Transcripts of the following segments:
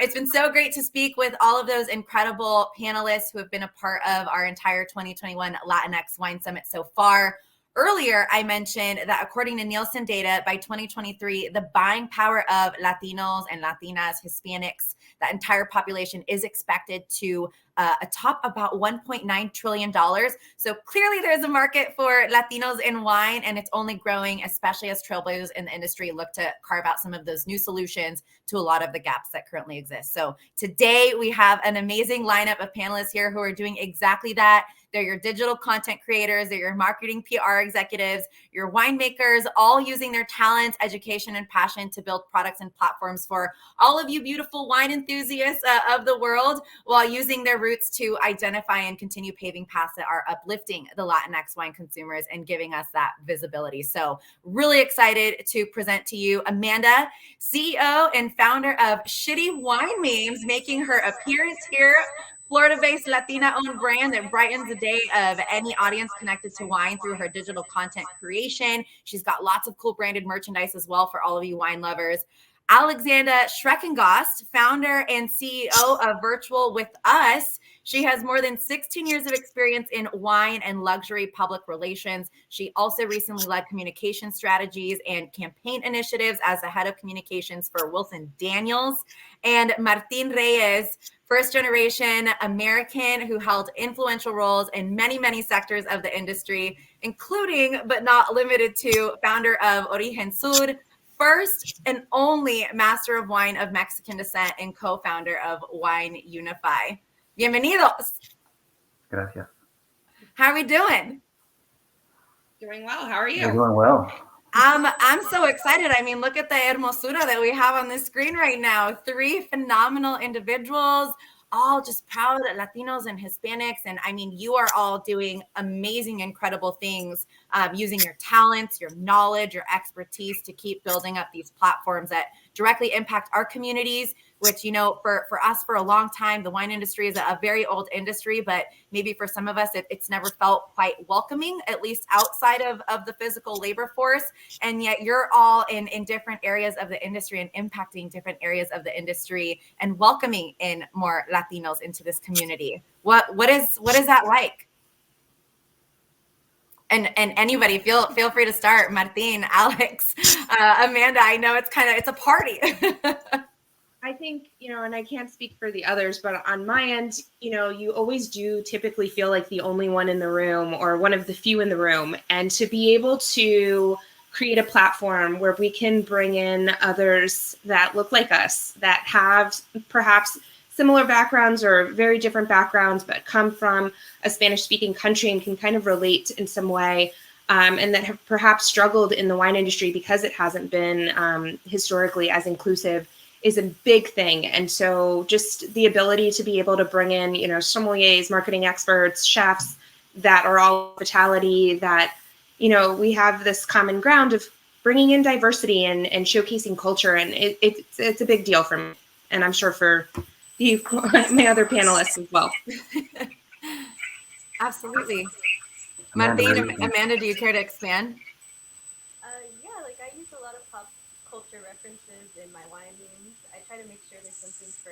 It's been so great to speak with all of those incredible panelists who have been a part of our entire 2021 Latinx Wine Summit so far. Earlier, I mentioned that according to Nielsen data, by 2023, the buying power of Latinos and Latinas, Hispanics, that entire population is expected to atop about $1.9 trillion. So clearly there's a market for Latinos in wine, and it's only growing, especially as trailblazers in the industry look to carve out some of those new solutions to a lot of the gaps that currently exist. So today we have an amazing lineup of panelists here who are doing exactly that. They're your digital content creators, they're your marketing PR executives, your winemakers, all using their talents, education, and passion to build products and platforms for all of you beautiful wine enthusiasts of the world, while using their roots to identify and continue paving paths that are uplifting the Latinx wine consumers and giving us that visibility. So really excited to present to you Amanda, CEO and founder of ShittyWineMemes, making her appearance here. Florida-based Latina-owned brand that brightens the day of any audience connected to wine through her digital content creation. She's got lots of cool branded merchandise as well for all of you wine lovers. Alexandra Schrecengost, founder and CEO of Virtual With Us. She has more than 16 years of experience in wine and luxury public relations. She also recently led communication strategies and campaign initiatives as the head of communications for Wilson Daniels. And Martin Reyes, first generation American who held influential roles in many, many sectors of the industry, including but not limited to founder of Origen Sur, first and only master of wine of Mexican descent and co-founder of Wine Unify. Bienvenidos. Gracias. How are we doing? Doing well. How are you? You're doing well. I'm so excited. I mean, look at the hermosura that we have on the screen right now. 3 phenomenal individuals, all just proud Latinos and Hispanics. And I mean, you are all doing amazing, incredible things using your talents, your knowledge, your expertise to keep building up these platforms that directly impact our communities, which, you know, for us for a long time, the wine industry is a very old industry, but maybe for some of us, it's never felt quite welcoming, at least outside of the physical labor force. And yet you're all in different areas of the industry and impacting different areas of the industry and welcoming in more Latinos into this community. What is that like? And anybody, feel free to start. Martin, Alex, Amanda, I know it's a party. I think, you know, and I can't speak for the others, but on my end, you know, you always do typically feel like the only one in the room or one of the few in the room. And to be able to create a platform where we can bring in others that look like us, that have perhaps similar backgrounds or very different backgrounds, but come from a Spanish-speaking country and can kind of relate in some way, and that have perhaps struggled in the wine industry because it hasn't been historically as inclusive, is a big thing. And so just the ability to be able to bring in, you know, sommeliers, marketing experts, chefs that are all hospitality, that, you know, we have this common ground of bringing in diversity and showcasing culture. And it's a big deal for me. And I'm sure for my other panelists as well. Absolutely. Martin, Amanda, do you care to expand? Yeah, like I use a lot of pop culture references in my wine memes. I try to make sure there's something for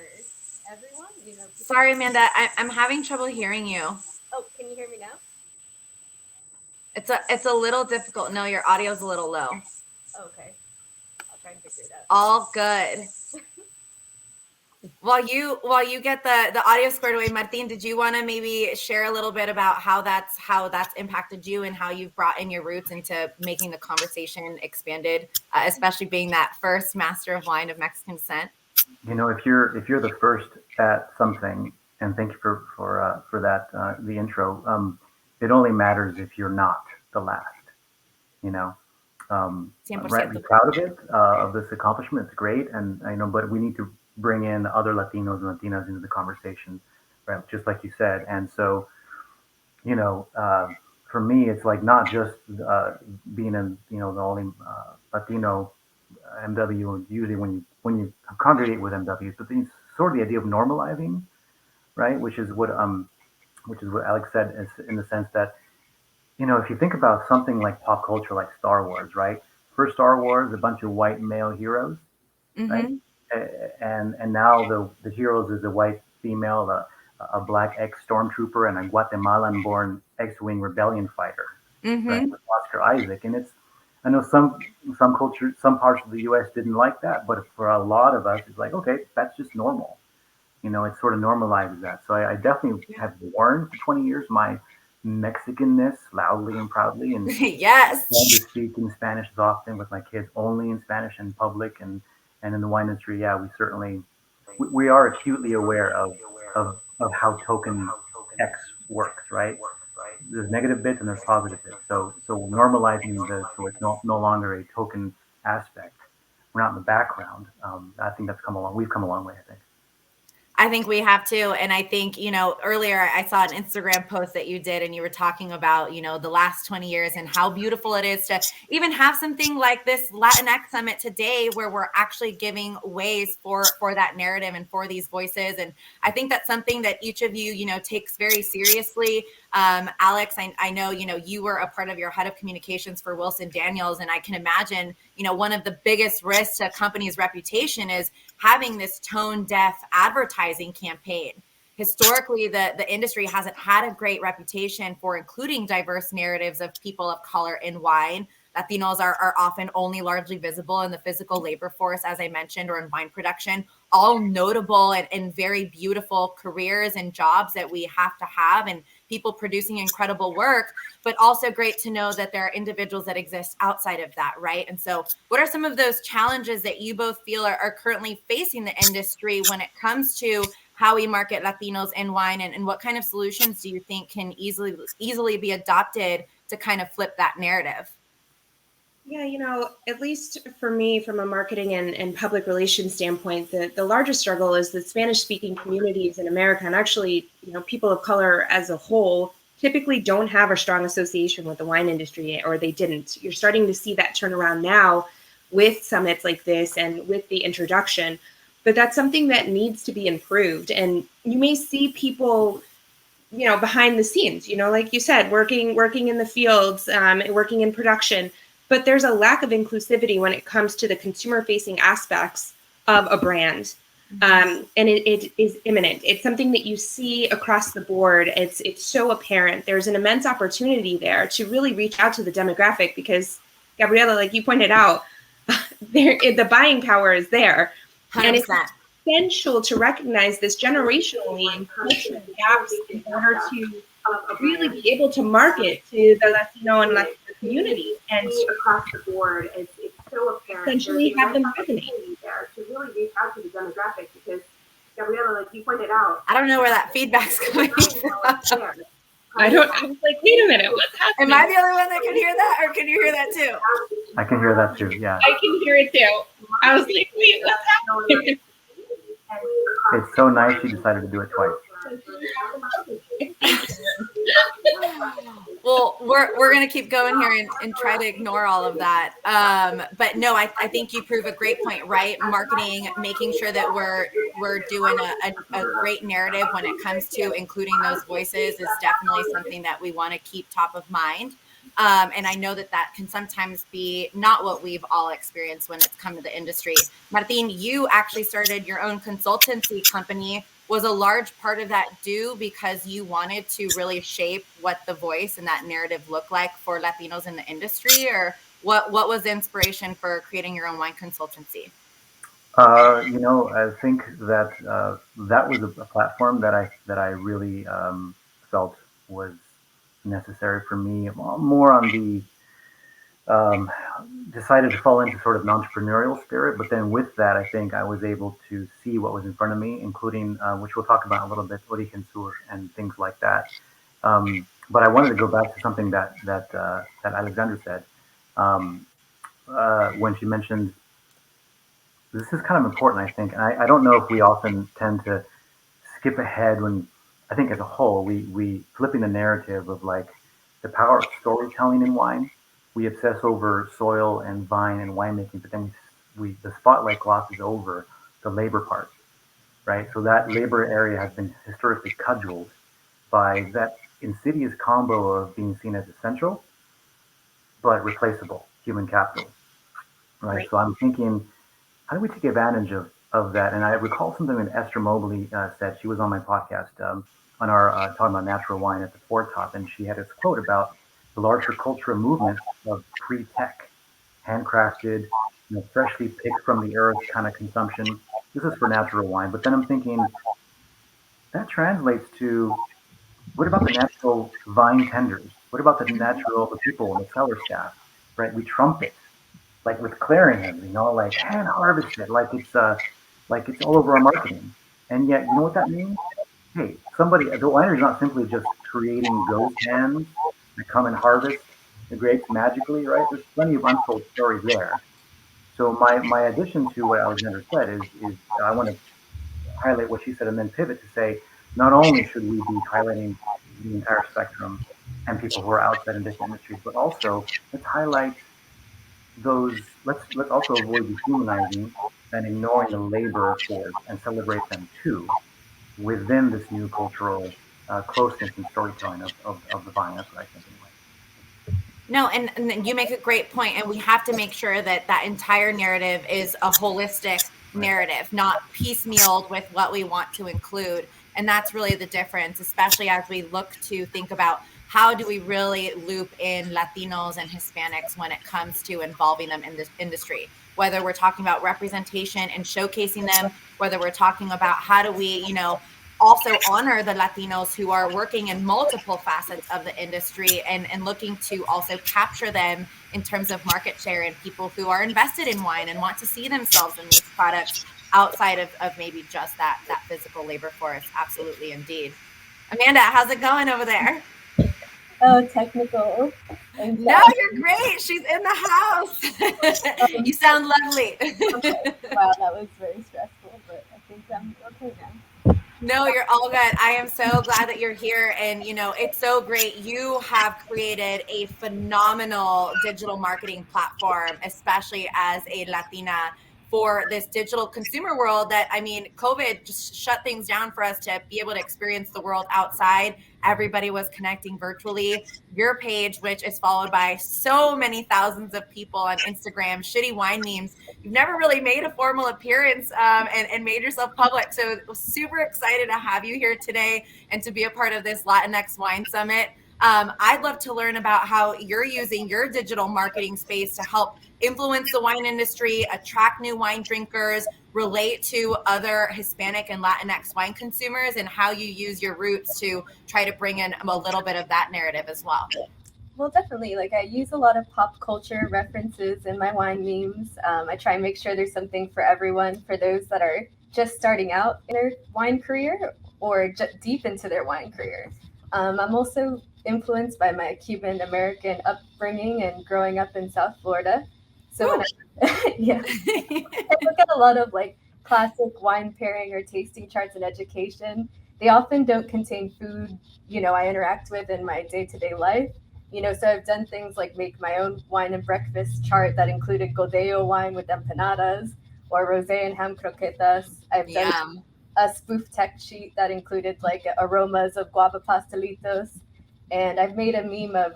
everyone. You know. Sorry, Amanda, I'm having trouble hearing you. Oh, can you hear me now? It's a little difficult. No, your audio's a little low. Okay, I'll try and figure it out. All good. While you get the audio squared away, Martin, did you want to maybe share a little bit about how that's impacted you and how you've brought in your roots into making the conversation expanded, especially being that first master of wine of Mexican descent? You know, if you're the first at something, and thank you for that the intro. It only matters if you're not the last. You know, I'm rightly proud of it, of this accomplishment. It's great, and I know, but we need to bring in other Latinos and Latinas into the conversation, right? Just like you said. And so, you know, for me, it's like not just being in, you know, the only Latino MW. Usually, when you congregate with MWs, but then sort of the idea of normalizing, right? Which is what Alex said, is in the sense that, you know, if you think about something like pop culture, like Star Wars, right? First Star Wars, a bunch of white male heroes, right? and now the heroes is a white female, a black ex-stormtrooper, and a Guatemalan-born X-wing rebellion fighter, right? Mm-hmm. With Oscar Isaac, and it's I know some cultures, some parts of the U.S. didn't like that, but for a lot of us, it's like okay, that's just normal. It sort of normalizes that. So I definitely have worn for 20 years my Mexicanness loudly and proudly, and trying to Yes. speak in Spanish as often with my kids, only in Spanish in public, and in the wine industry. Yeah, we are acutely aware of how token X works, right? There's negative bits and there's positive bits. So we're normalizing so it's no longer a token aspect. We're not in the background. I think that's come along. We've come a long way, I think. I think we have to. And I think, earlier I saw an Instagram post that you did and you were talking about, the last 20 years and how beautiful it is to even have something like this Latinx summit today where we're actually giving ways for that narrative and for these voices. And I think that's something that each of you, takes very seriously. Alex, I know, you were a part of your head of communications for Wilson Daniels. And I can imagine, one of the biggest risks to a company's reputation is having this tone deaf advertising campaign. Historically, the industry hasn't had a great reputation for including diverse narratives of people of color in wine. Latinos are often only largely visible in the physical labor force, as I mentioned, or in wine production, all notable and very beautiful careers and jobs that we have to have, and people producing incredible work, but also great to know that there are individuals that exist outside of that, right? And so what are some of those challenges that you both feel are currently facing the industry when it comes to how we market Latinos in wine, and what kind of solutions do you think can easily be adopted to kind of flip that narrative? Yeah, at least for me, from a marketing and public relations standpoint, the largest struggle is that Spanish-speaking communities in America, and actually, people of color as a whole, typically don't have a strong association with the wine industry, or they didn't. You're starting to see that turn around now with summits like this and with the introduction, but that's something that needs to be improved. And you may see people behind the scenes, like you said, working in the fields, working in production. But there's a lack of inclusivity when it comes to the consumer-facing aspects of a brand. And it is imminent. It's something that you see across the board. It's so apparent. There's an immense opportunity there to really reach out to the demographic because, Gabriela, like you pointed out, the buying power is there. 100%. And it's essential to recognize this generationally and cultural gaps in order to really be able to market to the Latino and Latino community, and across the board, it's so apparent. Essentially, have them resonate there to really reach out to the demographic because, Gabriela, like you pointed out, I don't know where that feedback's coming from. I was like, wait a minute, what's happening? Am I the only one that can hear that, or can you hear that too? I can hear that too. Yeah. I can hear it too. I was like, wait, what's happening? It's so nice you decided to do it twice. Well, we're going to keep going here and try to ignore all of that. But no, I think you prove a great point, right? Marketing, making sure that we're doing a great narrative when it comes to including those voices is definitely something that we want to keep top of mind. And I know that can sometimes be not what we've all experienced when it's come to the industry. Martin, you actually started your own consultancy company. Was a large part of that due because you wanted to really shape what the voice and that narrative looked like for Latinos in the industry, or what was the inspiration for creating your own wine consultancy? I think that that was a platform that I really felt was necessary for me. More on the decided to fall into sort of an entrepreneurial spirit, but then with that, I think I was able to see what was in front of me, including which we'll talk about in a little bit, Origen Sur and things like that. But I wanted to go back to something that Alexandra said when she mentioned this is kind of important, I think. And I don't know if we often tend to skip ahead when I think as a whole we flipping the narrative of like the power of storytelling in wine. We obsess over soil and vine and winemaking, but then the spotlight glosses over the labor part, right? So that labor area has been historically cudgeled by that insidious combo of being seen as essential but replaceable human capital, right? So I'm thinking, how do we take advantage of of that. And I recall something that Esther Mobley said. She was on my podcast on our talking about natural wine at the Fort Top, and she had this quote about the larger cultural movement of pre-tech, handcrafted, freshly picked from the earth kind of consumption. This is for natural wine, but then I'm thinking that translates to what about the natural vine tenders? What about the the people and the cellar staff, right? We trumpet like with clarion, like hand harvested, like it's all over our marketing. And yet, you know what that means? Hey, the winery is not simply just creating ghost hands that come and harvest the grapes magically, right? There's plenty of untold stories there. So my addition to what Alexander said is I want to highlight what she said and then pivot to say, not only should we be highlighting the entire spectrum and people who are outside in different industries, but also let's highlight those. Let's also avoid dehumanizing and ignoring the labor force and celebrate them too within this new cultural closeness and storytelling of the vine. That's what I think anyway. No, and you make a great point, and we have to make sure that entire narrative is a holistic narrative, not piecemealed with what we want to include. And that's really the difference, especially as we look to think about how do we really loop in Latinos and Hispanics when it comes to involving them in this industry, whether we're talking about representation and showcasing them, whether we're talking about how do we, also honor the Latinos who are working in multiple facets of the industry and looking to also capture them in terms of market share and people who are invested in wine and want to see themselves in these products outside of maybe just that physical labor force. Absolutely, indeed. Amanda, how's it going over there? Oh, technical. No, you're great. She's in the house. You sound lovely. Okay. Wow, that was very stressful, but I think I'm okay now. No, you're all good. I am so glad that you're here. And, it's so great. You have created a phenomenal digital marketing platform, especially as a Latina, for this digital consumer world that, COVID just shut things down for us to be able to experience the world outside. Everybody was connecting virtually. Your page, which is followed by so many thousands of people on Instagram, ShittyWineMemes, you've never really made a formal appearance and made yourself public. So super excited to have you here today and to be a part of this Latinx Wine Summit. I'd love to learn about how you're using your digital marketing space to help influence the wine industry, attract new wine drinkers, relate to other Hispanic and Latinx wine consumers, and how you use your roots to try to bring in a little bit of that narrative as well. Well, definitely. I use a lot of pop culture references in my wine memes. I try and make sure there's something for everyone, for those that are just starting out in their wine career or deep into their wine career. I'm also influenced by my Cuban American upbringing and growing up in South Florida. So when I look at a lot of classic wine pairing or tasting charts in education, they often don't contain food, I interact with in my day-to-day life. So I've done things like make my own wine and breakfast chart that included Godello wine with empanadas or rosé and ham croquetas. I've done a spoof tech sheet that included aromas of guava pastelitos. And I've made a meme of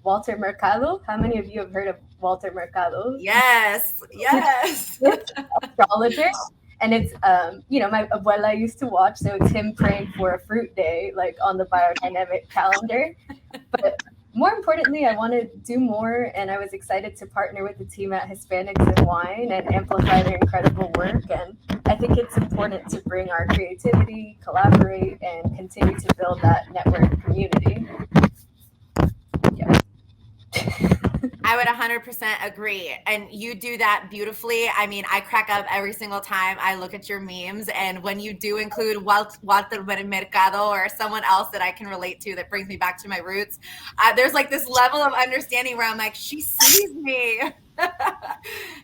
Walter Mercado. How many of you have heard of Walter Mercado? Yes. It's an astrologer. And it's, my abuela used to watch. So it's him praying for a fruit day, on the biodynamic calendar. But more importantly, I want to do more. And I was excited to partner with the team at Hispanics and Wine and amplify their incredible work. And I think it's important to bring our creativity, collaborate, and continue to build that network community. Yeah. I would 100% agree. And you do that beautifully. I crack up every single time I look at your memes. And when you do include Walter Mercado or someone else that I can relate to that brings me back to my roots, there's this level of understanding where I'm like, she sees me.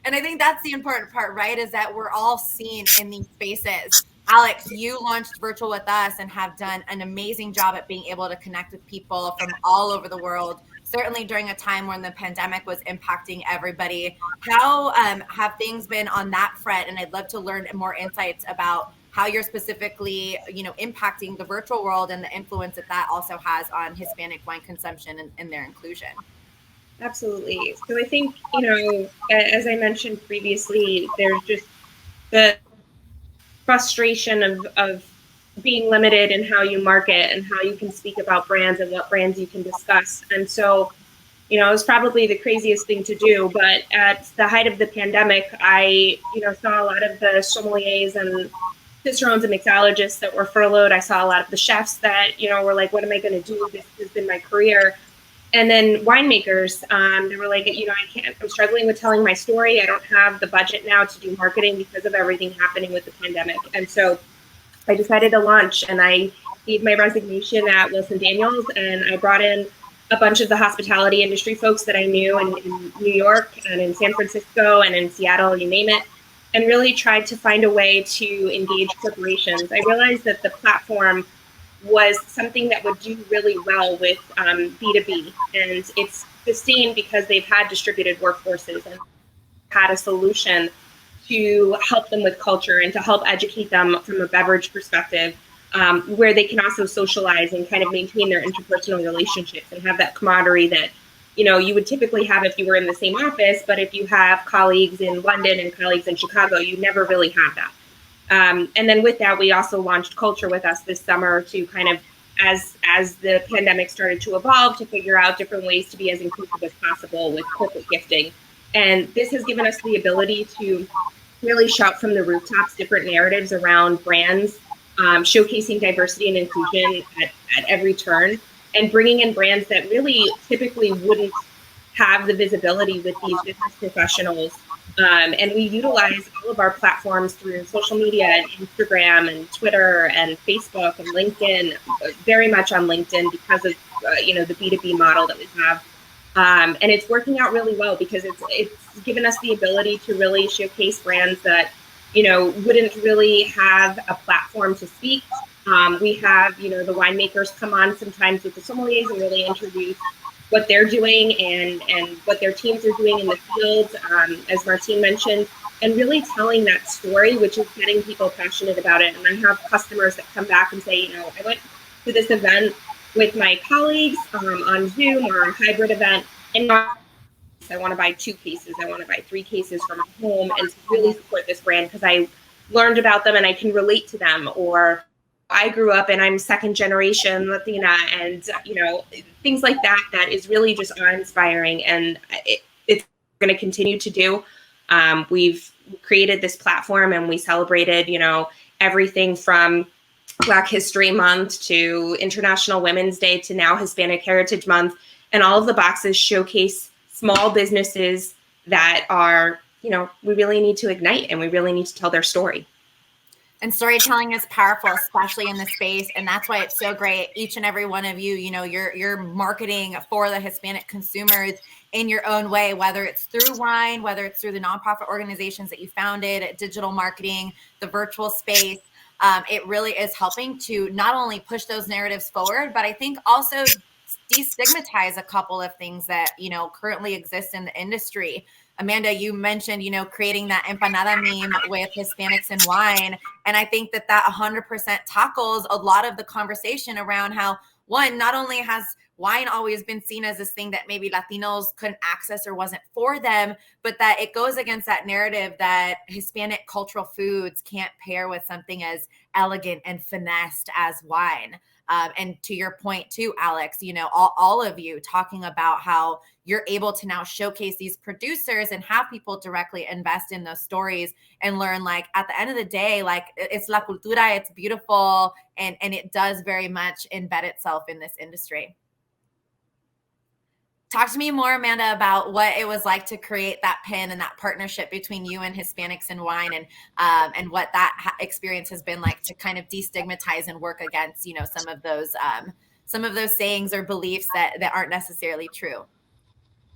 And I think that's the important part, right? Is that we're all seen in these spaces. Alex, you launched Virtual with us and have done an amazing job at being able to connect with people from all over the world, certainly during a time when the pandemic was impacting everybody. How have things been on that front? And I'd love to learn more insights about how you're specifically, impacting the virtual world and the influence that also has on Hispanic wine consumption and their inclusion. Absolutely. So I think, as I mentioned previously, there's just the frustration of being limited in how you market and how you can speak about brands and what brands you can discuss. And so, it was probably the craziest thing to do. But at the height of the pandemic, I, saw a lot of the sommeliers and cicerones and mixologists that were furloughed. I saw a lot of the chefs that, were like, what am I going to do? This has been my career. And then winemakers, they were like, I'm struggling with telling my story. I don't have the budget now to do marketing because of everything happening with the pandemic. And so I decided to launch, and I gave my resignation at Wilson Daniels, and I brought in a bunch of the hospitality industry folks that I knew in New York and in San Francisco and in Seattle, you name it, and really tried to find a way to engage corporations. I realized that the platform was something that would do really well with B2B, and it's sustained because they've had distributed workforces and had a solution to help them with culture and to help educate them from a beverage perspective, where they can also socialize and kind of maintain their interpersonal relationships and have that camaraderie that, you would typically have if you were in the same office, but if you have colleagues in London and colleagues in Chicago, you never really have that. And then with that, we also launched Culture with us this summer to kind of, as the pandemic started to evolve, to figure out different ways to be as inclusive as possible with corporate gifting. And this has given us the ability to really shout from the rooftops different narratives around brands, showcasing diversity and inclusion at every turn, and bringing in brands that really typically wouldn't have the visibility with these business professionals. And we utilize all of our platforms through social media and Instagram and Twitter and Facebook and LinkedIn, very much on LinkedIn because of, the B2B model that we have. And it's working out really well because it's given us the ability to really showcase brands that, wouldn't really have a platform to speak. We have, the winemakers come on sometimes with the sommeliers and really introduce what they're doing and what their teams are doing in the field, as Martine mentioned, and really telling that story, which is getting people passionate about it. And I have customers that come back and say, I went to this event with my colleagues on Zoom or a hybrid event, and I want to buy 2 cases, I want to buy 3 cases for my home and to really support this brand because I learned about them and I can relate to them. Or I grew up and I'm second generation Latina, and things like that. That is really just awe-inspiring, and it's going to continue to do. We've created this platform and we celebrated, everything from Black History Month to International Women's Day to now Hispanic Heritage Month, and all of the boxes showcase small businesses that are, we really need to ignite and we really need to tell their story. And storytelling is powerful, especially in this space. And that's why it's so great. Each and every one of you, you're marketing for the Hispanic consumers in your own way, whether it's through wine, whether it's through the nonprofit organizations that you founded, digital marketing, the virtual space. It really is helping to not only push those narratives forward, but I think also destigmatize a couple of things that, currently exist in the industry. Amanda, you mentioned, creating that empanada meme with Hispanics and wine. And I think that 100% tackles a lot of the conversation around how, one, not only has wine always been seen as this thing that maybe Latinos couldn't access or wasn't for them, but that it goes against that narrative that Hispanic cultural foods can't pair with something as elegant and finessed as wine. And to your point too, Alex, all of you talking about how you're able to now showcase these producers and have people directly invest in those stories and learn, like, at the end of the day, like, it's la cultura, it's beautiful, and it does very much embed itself in this industry. Talk to me more, Amanda, about what it was like to create that pin and that partnership between you and Hispanics and wine, and what that experience has been like to kind of destigmatize and work against, some of those sayings or beliefs that aren't necessarily true.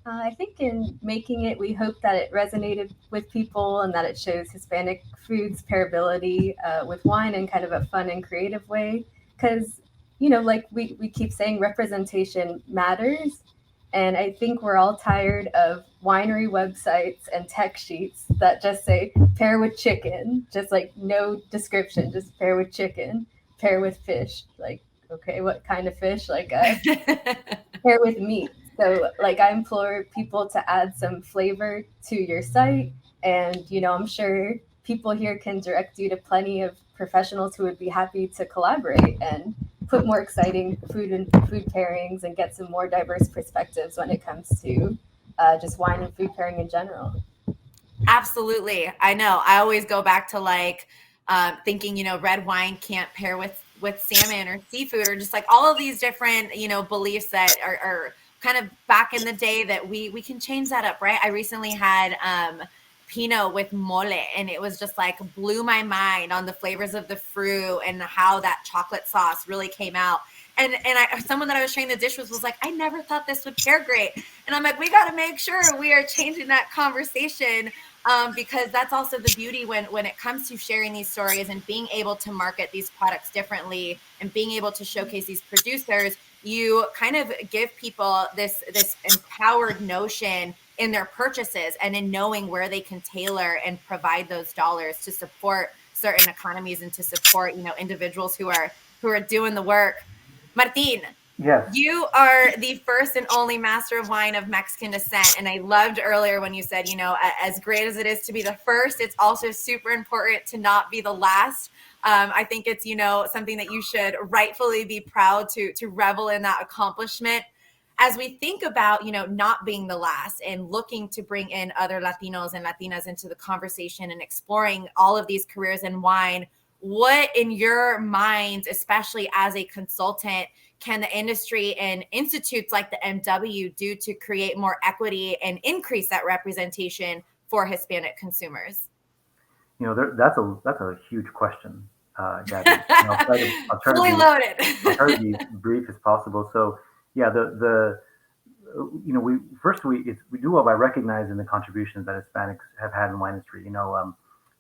I think in making it, we hope that it resonated with people and that it shows Hispanic foods pairability with wine in kind of a fun and creative way. Because, like we keep saying, representation matters. And I think we're all tired of winery websites and tech sheets that just say pair with chicken, just like no description, just pair with chicken, pair with fish. Like, okay, what kind of fish? Like pair with meat. So like I implore people to add some flavor to your site. And, I'm sure people here can direct you to plenty of professionals who would be happy to collaborate and put more exciting food pairings and get some more diverse perspectives when it comes to just wine and food pairing in general. Absolutely. I know. I always go back to like thinking, red wine can't pair with salmon or seafood, or just like all of these different, beliefs that are kind of back in the day that we can change that up, right? I recently had Pinot with mole, and it was just like blew my mind on the flavors of the fruit and how that chocolate sauce really came out. And someone that I was sharing the dish with was like, I never thought this would pair great. And I'm like, we got to make sure we are changing that conversation, because that's also the beauty when it comes to sharing these stories and being able to market these products differently and being able to showcase these producers. You kind of give people this empowered notion in their purchases and in knowing where they can tailor and provide those dollars to support certain economies and to support, individuals who are doing the work. Martin, Yes. you are the first and only master of wine of Mexican descent. And I loved earlier when you said, as great as it is to be the first, it's also super important to not be the last. I think it's, something that you should rightfully be proud to revel in that accomplishment. As we think about, not being the last and looking to bring in other Latinos and Latinas into the conversation and exploring all of these careers in wine, what in your minds, especially as a consultant, can the industry and institutes like the MW do to create more equity and increase that representation for Hispanic consumers? That's a huge question, Gabby. I'll try Fully to loaded. I'll try to be brief as possible. So yeah, we do well by recognizing the contributions that Hispanics have had in wine history.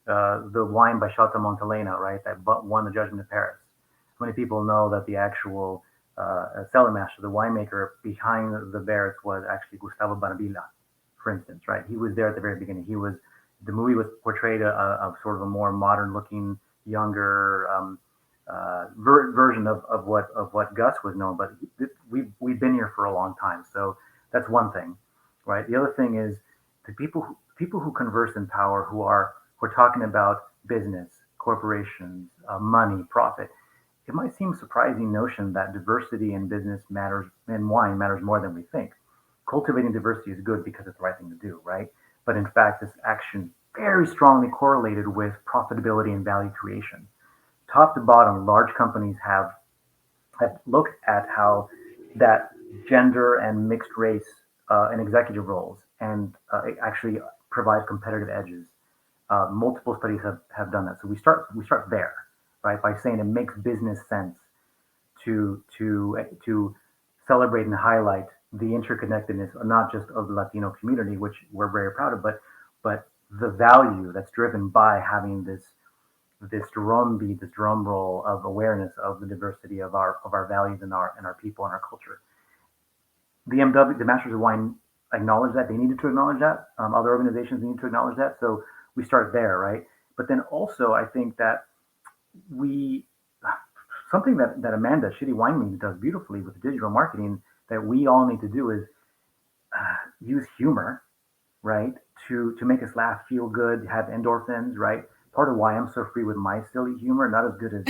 The wine by Chateau Montelena, right, that won the Judgment of Paris. How many people know that the actual cellar master, the winemaker behind the Barretts, was actually Gustavo Banabila, for instance, right? He was there at the very beginning. The movie was portrayed of sort of a more modern-looking, younger version of what Gus was known, but we've been here for a long time, so that's one thing, right? The other thing is the people who converse in power, we're talking about business, corporations, money, profit. It might seem a surprising notion that diversity in business matters, and wine matters more than we think. Cultivating diversity is good because it's the right thing to do, right? But in fact, this action very strongly correlated with profitability and value creation. Top to bottom, large companies have looked at how that gender and mixed race and executive roles and actually provide competitive edges. Multiple studies have done that. So we start there, right, by saying it makes business sense to celebrate and highlight the interconnectedness, not just of the Latino community, which we're very proud of, but the value that's driven by having this drumbeat, this drum roll of awareness of the diversity of our values and our people and our culture. The MW, the Masters of Wine, acknowledge that. They needed to acknowledge that. Other organizations need to acknowledge that. So we start there, right? But then also, I think that something that Amanda, ShittyWineMemes, does beautifully with digital marketing that we all need to do is use humor, right? To make us laugh, feel good, have endorphins, right? Part of why I'm so free with my silly humor, not as good as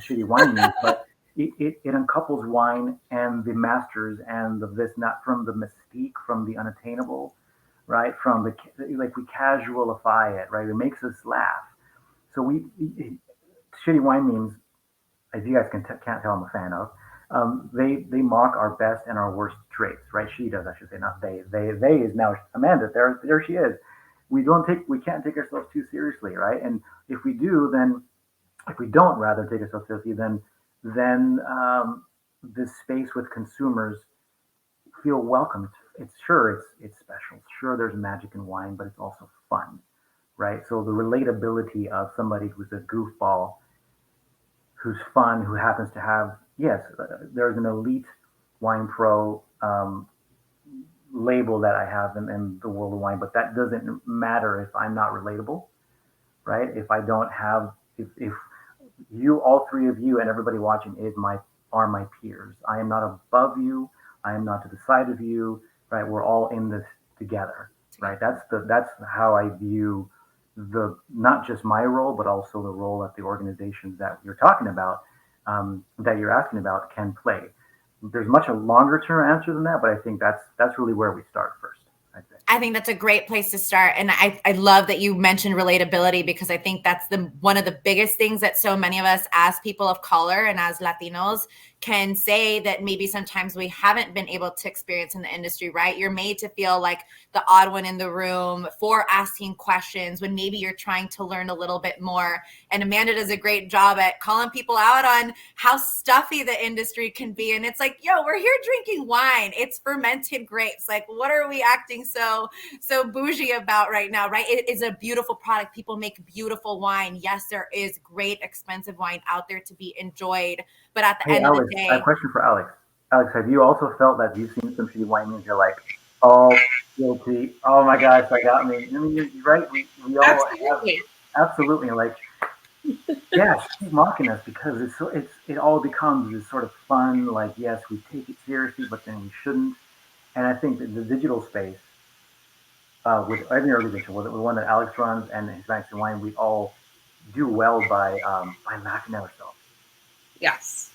ShittyWineMemes, but it uncouples wine and the masters and not from the mystique, from the unattainable, right? From we casualify it, right? It makes us laugh. So ShittyWineMemes, as you guys can't tell I'm a fan of, they mock our best and our worst traits, right? She does, I should say, not they. They is now Amanda. There she is. We can't take ourselves too seriously, right? And if we don't rather take ourselves seriously, then this space with consumers feel welcome. It's special. Sure, there's magic in wine, but it's also fun, right? So the relatability of somebody who's a goofball, who's fun, who happens to have, yes, there's an elite wine pro label that I have in the world of wine, but that doesn't matter if I'm not relatable, right? If I don't have, if you, all three of you and everybody watching are my peers. I am not above you. I am not to the side of you, right? We're all in this together, right? That's how I view not just my role, but also the role that the organizations that you're talking about, that you're asking about, can play. There's much a longer term answer than that, but I think that's really where we start first. I think that's a great place to start. And I love that you mentioned relatability, because I think that's one of the biggest things that so many of us as people of color and as Latinos can say that maybe sometimes we haven't been able to experience in the industry, right? You're made to feel like the odd one in the room for asking questions when maybe you're trying to learn a little bit more. And Amanda does a great job at calling people out on how stuffy the industry can be. And it's like, yo, we're here drinking wine. It's fermented grapes. Like, what are we acting so bougie about right now, right? It is a beautiful product. People make beautiful wine. Yes, there is great expensive wine out there to be enjoyed. But at the end Alex, of the day, I have a question for Alex. Alex, have you also felt that you've seen some shitty wine memes? You're like, oh, guilty. Oh my gosh, that got me. I mean, you're right. We all Absolutely. absolutely like, yeah, keep mocking us, because it all becomes this sort of fun. Like, yes, we take it seriously, but then we shouldn't. And I think that the digital space, with every organization, with one that Alex runs and Hispanics and Wine, we all do well by laughing at ourselves. Yes.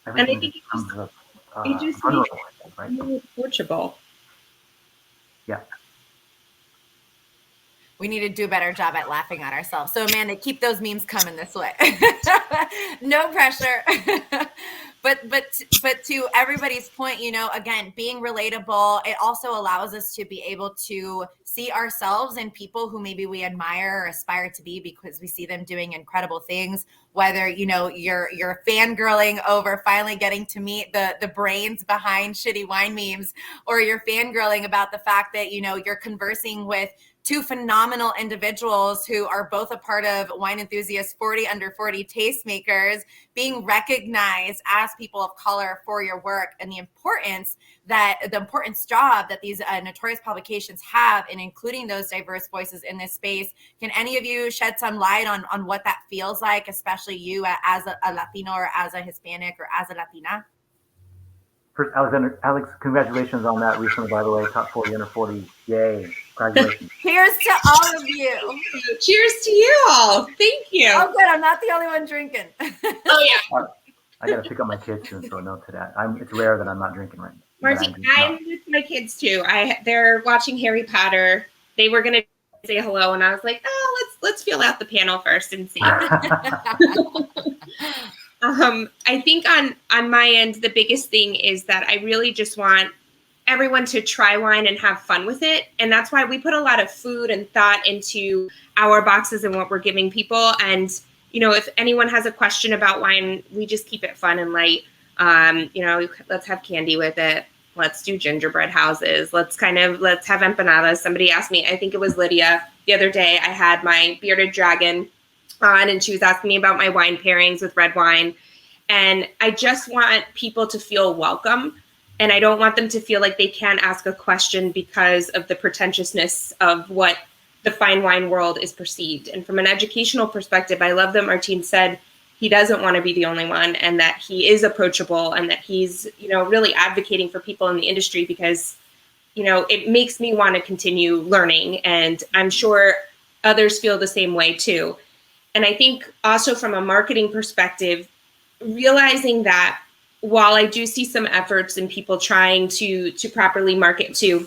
Everything and I think it just vulnerable, right? more approachable. Yeah. we need to do a better job at laughing at ourselves. So Amanda, keep those memes coming this way. No pressure. But to everybody's point, again, being relatable, it also allows us to be able to see ourselves in people who maybe we admire or aspire to be, because we see them doing incredible things. Whether, you're fangirling over finally getting to meet the brains behind ShittyWineMemes, or you're fangirling about the fact that, you're conversing with two phenomenal individuals who are both a part of Wine Enthusiast 40 Under 40 Tastemakers, being recognized as people of color for your work, and the importance job that these notorious publications have in including those diverse voices in this space. Can any of you shed some light on what that feels like, especially you as a Latino, or as a Hispanic, or as a Latina? First, Alex, congratulations on that recently, by the way, top 40 under 40. Yay. Congratulations. Cheers to all of you. Cheers to you all. Thank you. Oh, good. I'm not the only one drinking. Oh, yeah. I got to pick up my kids soon, so a note to that. It's rare that I'm not drinking right now. Marcy, I'm with my kids too. They're watching Harry Potter. They were gonna say hello, and I was like, "Oh, let's feel out the panel first and see." I think on my end, the biggest thing is that I really just want everyone to try wine and have fun with it, and that's why we put a lot of food and thought into our boxes and what we're giving people. And if anyone has a question about wine, we just keep it fun and light. Let's have candy with it. Let's do gingerbread houses. Let's have empanadas. Somebody asked me, I think it was Lydia, the other day, I had my bearded dragon on, and she was asking me about my wine pairings with red wine. And I just want people to feel welcome. And I don't want them to feel like they can't ask a question because of the pretentiousness of what the fine wine world is perceived. And from an educational perspective, I love that Martin said he doesn't want to be the only one, and that he is approachable, and that he's, really advocating for people in the industry, because, it makes me want to continue learning. And I'm sure others feel the same way too. And I think also from a marketing perspective, realizing that while I do see some efforts in people trying to properly market to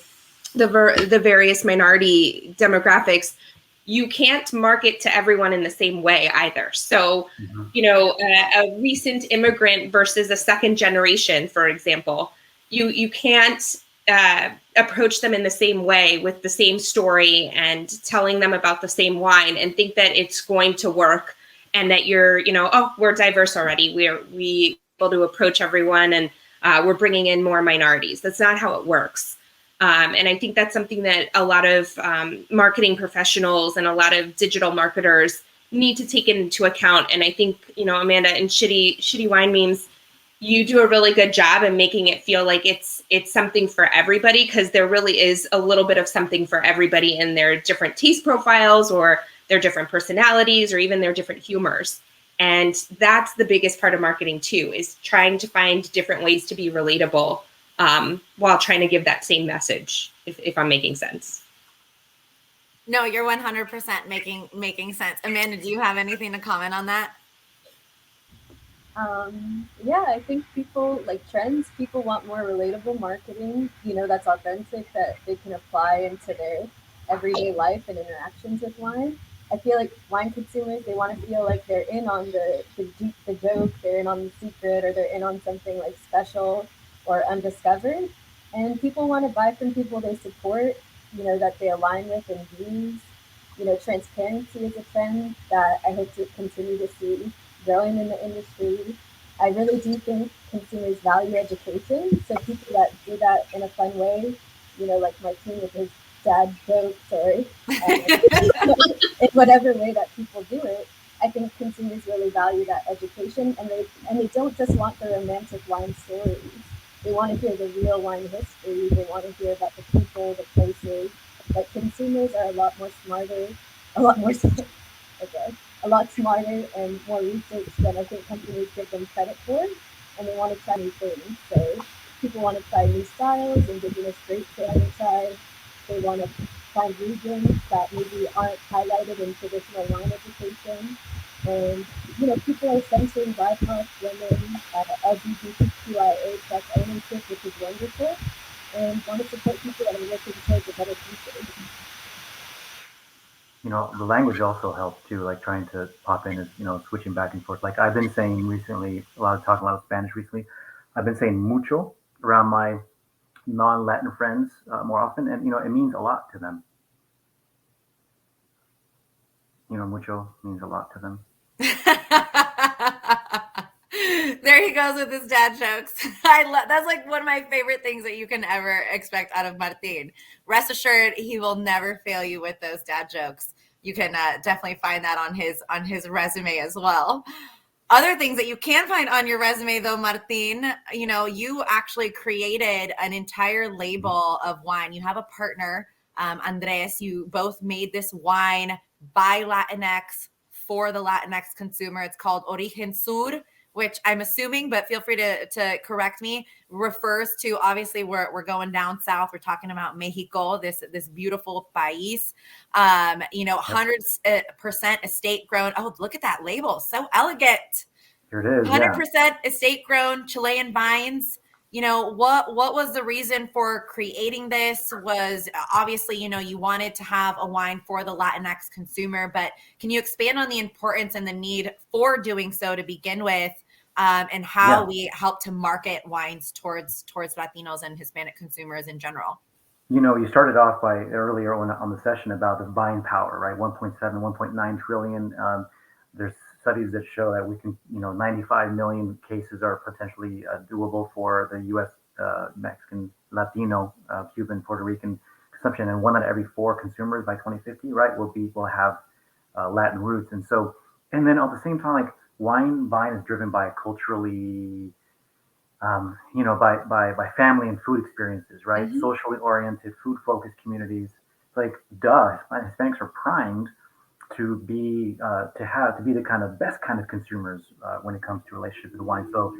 the various minority demographics, you can't market to everyone in the same way either. So, a recent immigrant versus a second generation, for example, you can't approach them in the same way with the same story and telling them about the same wine and think that it's going to work, and that you're, we're diverse already. We able to approach everyone, and we're bringing in more minorities. That's not how it works. And I think that's something that a lot of marketing professionals and a lot of digital marketers need to take into account. And I think, Amanda and ShittyWineMemes, you do a really good job in making it feel like it's something for everybody, because there really is a little bit of something for everybody in their different taste profiles, or their different personalities, or even their different humors. And that's the biggest part of marketing too, is trying to find different ways to be relatable, while trying to give that same message, if I'm making sense. No, you're 100% making sense. Amanda, do you have anything to comment on that? Yeah, I think people like trends. People want more relatable marketing, that's authentic, that they can apply into their everyday life and interactions with wine. I feel like wine consumers, they want to feel like they're in on the joke, they're in on the secret, or they're in on something like special or undiscovered. And people want to buy from people they support, that they align with in views. Transparency is a trend that I hope to continue to see growing in the industry. I really do think consumers value education. So people that do that in a fun way, like my team with his dad jokes or in whatever way that people do it, I think consumers really value that education, and they don't just want the romantic wine stories. They want to hear the real wine history. They want to hear about the people, the places. Like consumers are a lot more smarter, a lot more okay, a lot smarter and more research than I think companies give them credit for, and they want to try new things. So people want to try new styles, indigenous grapes they haven't tried. They want to find regions that maybe aren't highlighted in traditional wine education. And, people are censoring BIPOC women, LGBTQIA plus ownership, which is wonderful, and want to support people that are working towards a better future. The language also helps too, like trying to pop in is, switching back and forth. Like I've been saying recently, talking a lot of Spanish recently. I've been saying mucho around my non-Latin friends more often, and it means a lot to them. Mucho means a lot to them. There he goes with his dad jokes. That's like one of my favorite things that you can ever expect out of Martin. Rest assured, he will never fail you with those dad jokes. You can definitely find that on his resume as well. Other things that you can find on your resume, though, Martin, you actually created an entire label of wine. You have a partner, Andres. You both made this wine by Latinx for the Latinx consumer. It's called Origen Sur, which I'm assuming, but feel free to correct me, refers to, obviously we're going down south. We're talking about Mexico, this beautiful país. 100% estate grown. Oh, look at that label. So elegant. Here it is. 100% estate grown Chilean vines. What was the reason for creating this? Was obviously, you wanted to have a wine for the Latinx consumer, but can you expand on the importance and the need for doing so to begin with, and how we help to market wines towards Latinos and Hispanic consumers in general? You started off by earlier on the session about the buying power, right? 1.7, 1.9 trillion. There's studies that show that we can, 95 million cases are potentially doable for the U.S., Mexican, Latino, Cuban, Puerto Rican consumption, and 1 out of every 4 consumers by 2050, right, will have Latin roots. And so, and then at the same time, like wine buying is driven by culturally, by family and food experiences, right? Mm-hmm. Socially oriented, food focused communities. Like, Hispanics are primed to be the kind of best kind of consumers when it comes to relationships with wine. So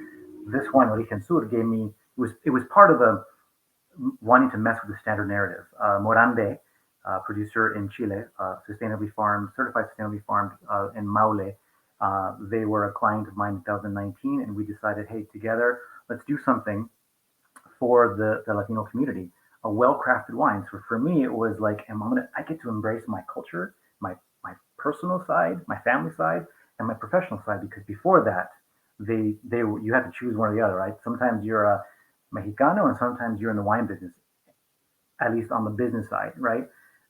this wine, Origen Sur, it was part of the wanting to mess with the standard narrative. Morande, producer in Chile, certified sustainably farmed in Maule. They were a client of mine in 2019, and we decided, hey, together, let's do something for the Latino community, a well-crafted wine. So for me, it was like, I get to embrace my culture, my personal side, my family side, and my professional side, because before that, you had to choose one or the other, right? Sometimes you're a Mexicano, and sometimes you're in the wine business, at least on the business side, right?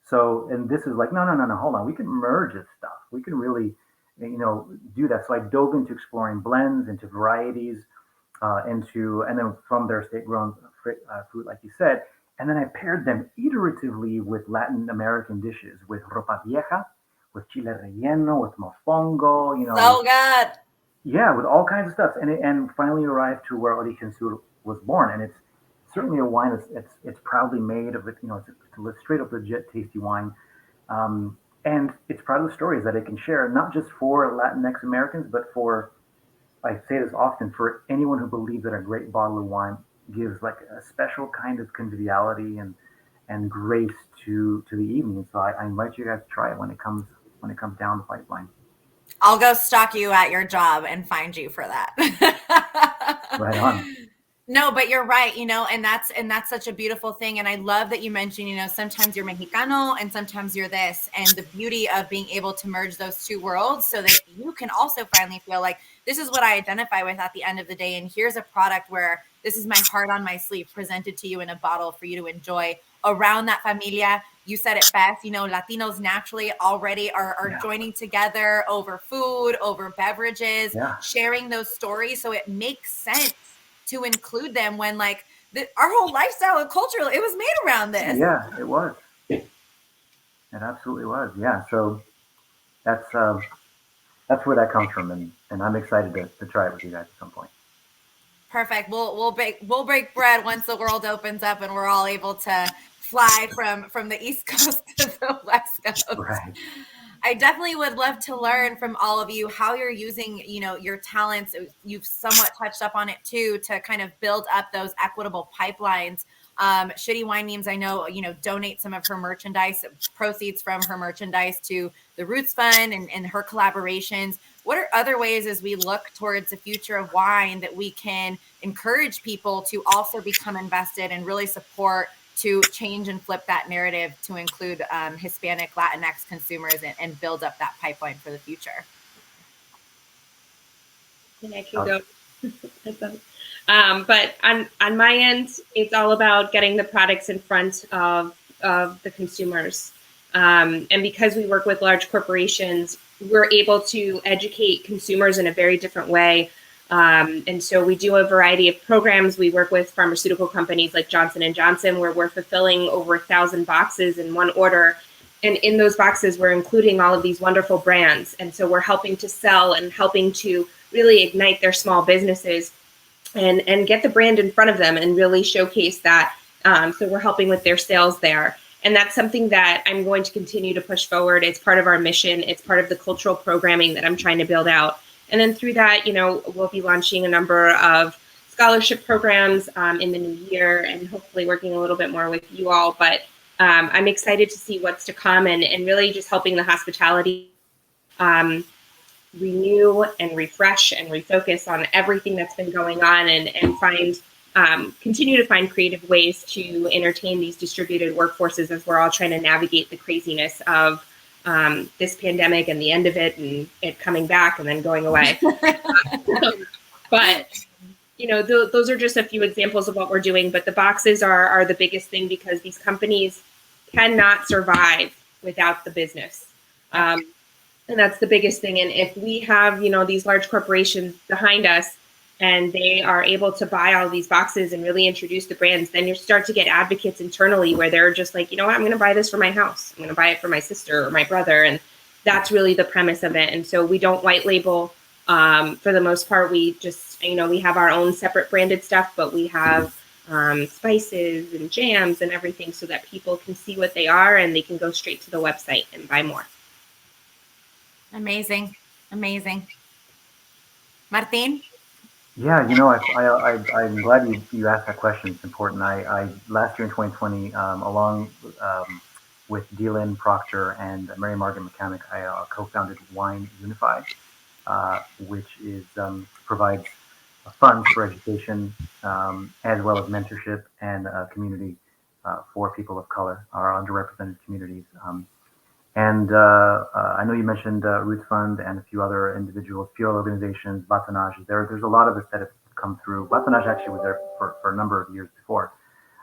So, and this is like, no, hold on. We can merge this stuff. We can really, do that. So I dove into exploring blends, into varieties, and then from their state-grown fruit, like you said, and then I paired them iteratively with Latin American dishes, with ropa vieja, with chile relleno, with mofongo, So good. Yeah, with all kinds of stuff, and finally arrived to where Origen Sur was born, and it's certainly a wine it's proudly made of it. It's a straight up legit tasty wine, and it's proud of the stories that it can share, not just for Latinx Americans, but for, I say this often, for anyone who believes that a great bottle of wine gives like a special kind of conviviality and and grace to the evening. So I invite you guys to try it when it comes down the pipeline. I'll go stalk you at your job and find you for that. Right on. No, but you're right, and that's such a beautiful thing. And I love that you mentioned, sometimes you're Mexicano and sometimes you're this, and the beauty of being able to merge those two worlds so that you can also finally feel like this is what I identify with at the end of the day. And here's a product where this is my heart on my sleeve presented to you in a bottle for you to enjoy around that familia. You said it best, Latinos naturally already are joining together over food, over beverages, sharing those stories. So it makes sense to include them when our whole lifestyle and culture, it was made around this. Yeah, it was. It absolutely was. Yeah. So that's where that comes from. And I'm excited to try it with you guys at some point. Perfect. We'll break bread once the world opens up and we're all able to fly from the East Coast to the West Coast. Right. I definitely would love to learn from all of you how you're using, your talents. You've somewhat touched up on it too, to kind of build up those equitable pipelines. ShittyWineMemes, I know, donate some of her merchandise, proceeds from her merchandise to the Roots Fund and her collaborations. What are other ways as we look towards the future of wine that we can encourage people to also become invested and really support to change and flip that narrative to include Hispanic, Latinx consumers and build up that pipeline for the future? And I can go. But on my end, it's all about getting the products in front of the consumers. And because we work with large corporations, we're able to educate consumers in a very different way. And so we do a variety of programs. We work with pharmaceutical companies like Johnson & Johnson, where we're fulfilling over 1,000 boxes in one order. And in those boxes, we're including all of these wonderful brands. And so we're helping to sell and helping to really ignite their small businesses and get the brand in front of them and really showcase that. So we're helping with their sales there. And that's something that I'm going to continue to push forward. It's part of our mission. It's part of the cultural programming that I'm trying to build out. And then through that, we'll be launching a number of scholarship programs in the new year and hopefully working a little bit more with you all. But I'm excited to see what's to come and really just helping the hospitality renew and refresh and refocus on everything that's been going on and continue to find creative ways to entertain these distributed workforces as we're all trying to navigate the craziness of this pandemic and the end of it and it coming back and then going away. But, those are just a few examples of what we're doing. But the boxes are the biggest thing because these companies cannot survive without the business. And that's the biggest thing. And if we have, these large corporations behind us and they are able to buy all these boxes and really introduce the brands, then you start to get advocates internally where they're just like, what, I'm going to buy this for my house. I'm going to buy it for my sister or my brother. And that's really the premise of it. And so we don't white label. For the most part, we just, we have our own separate branded stuff, but we have spices and jams and everything so that people can see what they are and they can go straight to the website and buy more. Amazing. Martin? Yeah, I'm glad you asked that question. It's important. I last year in 2020, along with Dylan Proctor and Mary Margaret McCamick, I co-founded Wine Unified, which is provides funds for education as well as mentorship and community for people of color, our underrepresented communities. And I know you mentioned Roots Fund and a few other individuals, few organizations, Batanage. There's a lot of us that have come through. Batanage actually was there for a number of years before.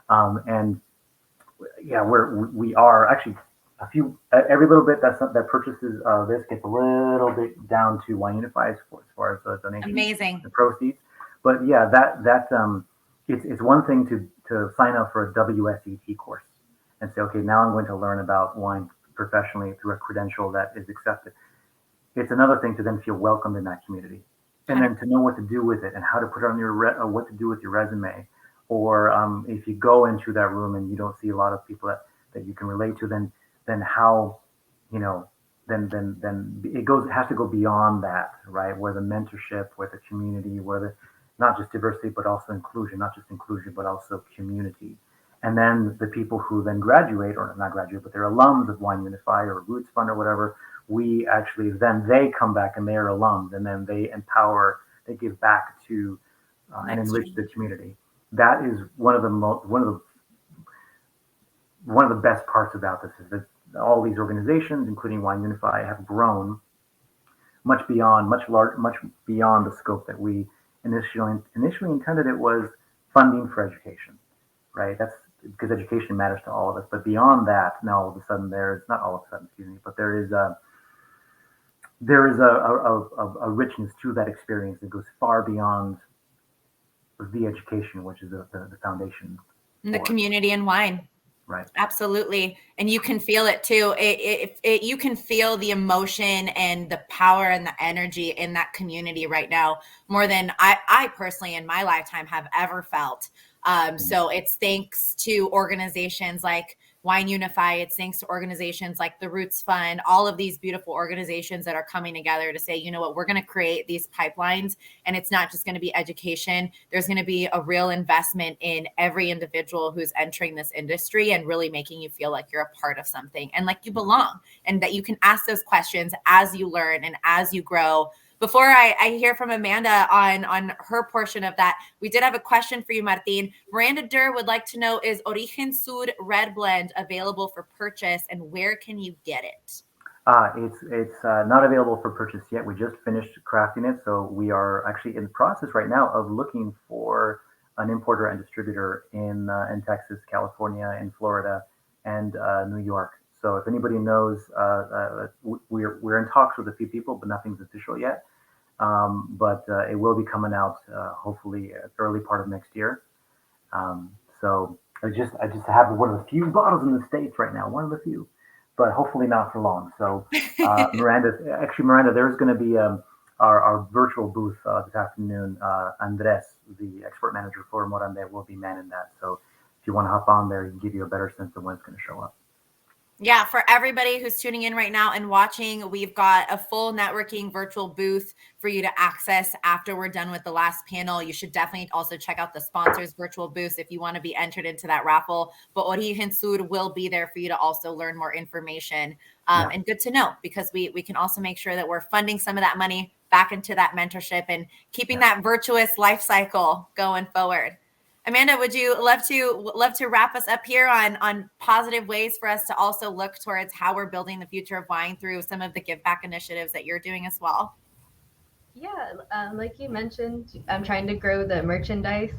And yeah, we are actually every little bit that purchases this gets a little bit down to Wine Unify as far as the donation. Amazing. The proceeds. But yeah, it's one thing to sign up for a WSET course and say, okay, now I'm going to learn about wine professionally through a credential that is accepted. It's another thing to then feel welcomed in that community, and then to know what to do with it and how to put it on your what to do with your resume. Or if you go into that room and you don't see a lot of people that you can relate to, then how, then it has to go beyond that, right? Where the mentorship, where the community, where the not just diversity but also inclusion, not just inclusion but also community. And then the people who then graduate, or not graduate, but they're alums of Wine Unify or Roots Fund or whatever, we actually, then they come back and they are alums, and then they empower, they give back to and enrich the community. That is one of the best parts about this, is that all these organizations, including Wine Unify, have grown much beyond the scope that we initially intended. It was funding for education, right? That's because education matters to all of us. But beyond that, now all of a sudden not all of a sudden, excuse me, but there is a richness to that experience that goes far beyond the education, which is the foundation. And the community and wine. Right. Absolutely. And you can feel it too. You can feel the emotion and the power and the energy in that community right now, more than I personally in my lifetime have ever felt. So it's thanks to organizations like Wine Unify. It's thanks to organizations like the Roots Fund, all of these beautiful organizations that are coming together to say, you know what, we're going to create these pipelines, and it's not just going to be education. There's going to be a real investment in every individual who's entering this industry and really making you feel like you're a part of something and like you belong, and that you can ask those questions as you learn and as you grow. Before I hear from Amanda on her portion of that, we did have a question for you, Martin. Miranda Durr would like to know, is Origen Sud Red Blend available for purchase, and where can you get it? It's not available for purchase yet. We just finished crafting it, so we are actually in the process right now of looking for an importer and distributor in Texas, California, in Florida, and New York. So if anybody knows, we're in talks with a few people, but nothing's official yet. But it will be coming out hopefully early part of next year. So I just have one of the few bottles in the States right now, one of the few, but hopefully not for long. So Miranda, there's going to be our virtual booth this afternoon. Andres, the expert manager for Morande, will be manning that. So if you want to hop on there, he can give you a better sense of when it's going to show up. Yeah, for everybody who's tuning in right now and watching, we've got a full networking virtual booth for you to access after we're done with the last panel. You should definitely also check out the sponsors virtual booths if you want to be entered into that raffle. But Origen Sud will be there for you to also learn more information. And good to know, because we can also make sure that we're funding some of that money back into that mentorship and keeping that virtuous life cycle going forward. Amanda, would you love to wrap us up here on positive ways for us to also look towards how we're building the future of wine through some of the give back initiatives that you're doing as well? Yeah, like you mentioned, I'm trying to grow the merchandise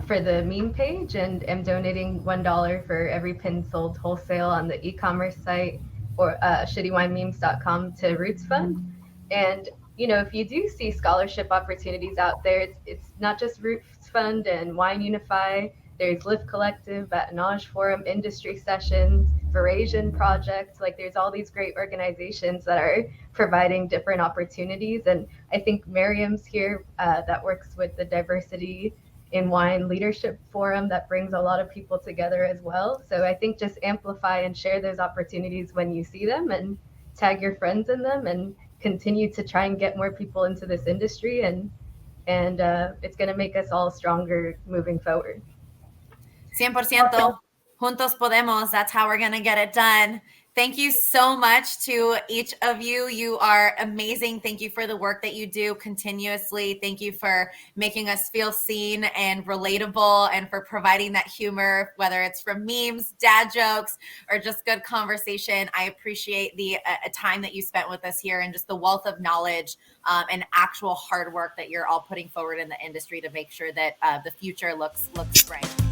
for the meme page, and am donating $1 for every pin sold wholesale on the e-commerce site or ShittyWineMemes.com to Roots Fund. And if you do see scholarship opportunities out there, it's not just Roots Fund and Wine Unify. There's Live Collective, Batonage Forum, Industry Sessions, Verasian Project. Like, there's all these great organizations that are providing different opportunities. And I think Miriam's here that works with the Diversity in Wine Leadership Forum that brings a lot of people together as well. So I think just amplify and share those opportunities when you see them, and tag your friends in them, and continue to try and get more people into this industry, and it's going to make us all stronger moving forward. 100%. Juntos podemos. That's how we're going to get it done. Thank you so much to each of you. You are amazing. Thank you for the work that you do continuously. Thank you for making us feel seen and relatable, and for providing that humor, whether it's from memes, dad jokes, or just good conversation. I appreciate the time that you spent with us here, and just the wealth of knowledge and actual hard work that you're all putting forward in the industry to make sure that the future looks bright.